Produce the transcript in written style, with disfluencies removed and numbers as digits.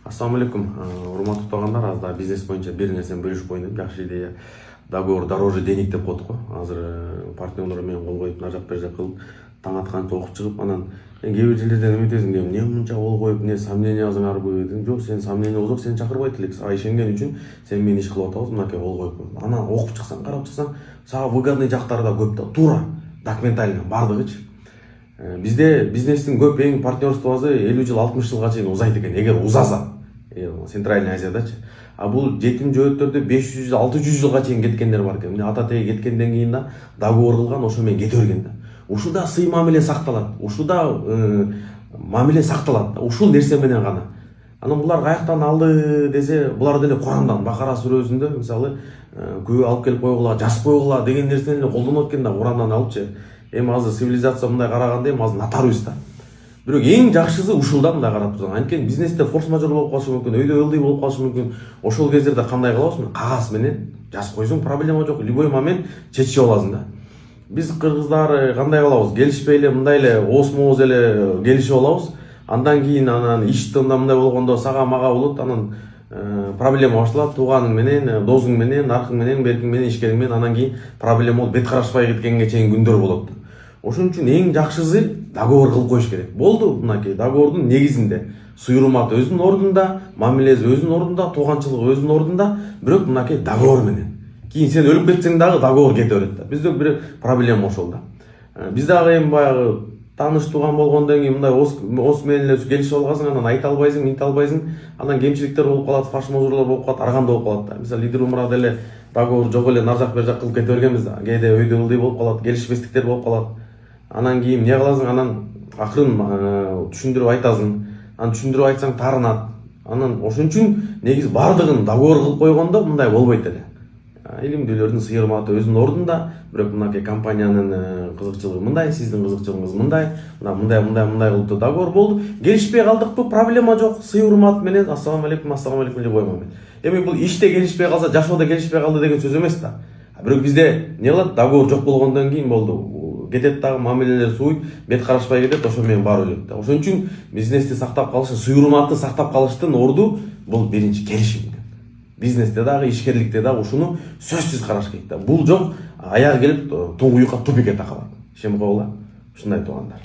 Ассаламу алейкум, урматтуу туугандар. Аз да бизнес боюнча бир нерсени бөлүшүп коеюн деп. Жакшы идея. Договор дороже денег деп коет го. Азыр партнерлор менен кол коюп, нажак бер жак кылып, таң атканча окуп чыгып, анан кээ бир жерлерден эметесиң дейм. Эмне мынча кол коюп, эмне сомнение жазыңарбы дедим. Жок, сен сомнение болсо сени чакырбайт элек. Сага ишенген үчүн сен менен иш кылып атабыз, мынакей кол коюп кой. Анан окуп чыксаң, карап чыксаң, сага выгодный жактары да көп да. Туура, документально бардыгычы. Бизде бизнестин көп эң партнерствосу 50 жыл, 60 жылга чейин узайт экен. Эгер узаса, Центральный Азиядачы. А бул жетим жөөттөрдө 500, 600 жылга чейин кеткендер бар экен. Ата теги кеткенден кийин да договор кылган, ошо менен кете берген да. Ушуда сый мамиле сакталат. Ушуда мамиле сакталат. Ушул нерсе менен гана. Анан булар каяктан алды десе, булар деле Курандан, Бакара сүрөсүндө мисалы күбө алып келип койгула, жазып койгула деген нерсени колдонот экен да, Курандан алыпчы. Эми азыр цивилизация мындай караганда эми азыр нотариус да. Бирок эң жакшысы ушулда мындай карап турсаң. Анткени бизнесте форс-мажор болуп калышы мүмкүн, өйдө ылдый болуп калышы мүмкүн. Ошол кездерде кандай кылабыз? Кагаз менен жазып койсоң проблема жок. Любой момент чечип аласың да. Биз кыргыздар кандай кылабыз? Келишпей эле мындай эле ооз-мооз эле келишип алабыз. Андан кийин анан иш тында мындай болгондо сага мага болот, анан проблема башталат. Тууганың менен, досуң менен, наркың менен, беркиң менен, ишкериң менен, анан кийин проблема болуп бет карашпай кеткенге чейин күндөр болот. Ошон үчүн эң жакшысы договор кылып коюш керек. Болду, мынакей договордун негизинде суйрумат өзүнүн ордунда, мамилеси өзүнүн ордунда, тууганчылыгы өзүнүн ордунда, бирок мынакей договор менен. Кийин сен өлүп кетсең дагы договор кете берет да. Бизде бир проблема ошол да. Биз дагы эми баягы тааныш тууган болгондон кийин мындай ос менен эле келишип алгансың, анан айта албайсың, минте албайсың, анан кемчиликтер болуп калат, фарш-мажорлор болуп калат, арганда болуп калат да. Мисалы лидер умра деле договор жок эле наржак бер жак кылып кете бергенбиз да. Кээде өйдө ылдый болуп калат, келишпестиктер болуп калат. Анан кийин эмне кыласың? Анан акырын түшүндүрүп айтасың. Анан түшүндүрүп айтсаң таарынат. Анан ошон үчүн негизи бардыгын договор кылып койгондо мындай болбойт эле. Илимдүүлөрдүн сыйырматы өзүнүн ордунда, бирок мынакей компаниянын кызыкчылыгы мындай, сиздин кызыкчылыгыңыз мындай, мындай кылып договор болду. Келишпей калдыкпы? Проблема жок. Сый урмат менен ассаламу алейкум деп коймон. Эми бул иште келишпей калса, жашоодо келишпей калды деген сөз эмес да. Бирок бизде эмне кылат? Договор жок болгондон кийин болду. Кетет дагы мамилелер сууйт, бет карашпай кетет, ошо менен баары өлөт да. Ошон үчүн бизнести сактап калыш, сый урматты сактап калыштын орду бул биринчи келишим. Бизнесте дагы, ишкерликте дагы ушуну сөзсүз караш керек да. Бул жок, аяга келип туңгуюкка тупикке такалат. Ишенип койгула. Ушундай туугандар.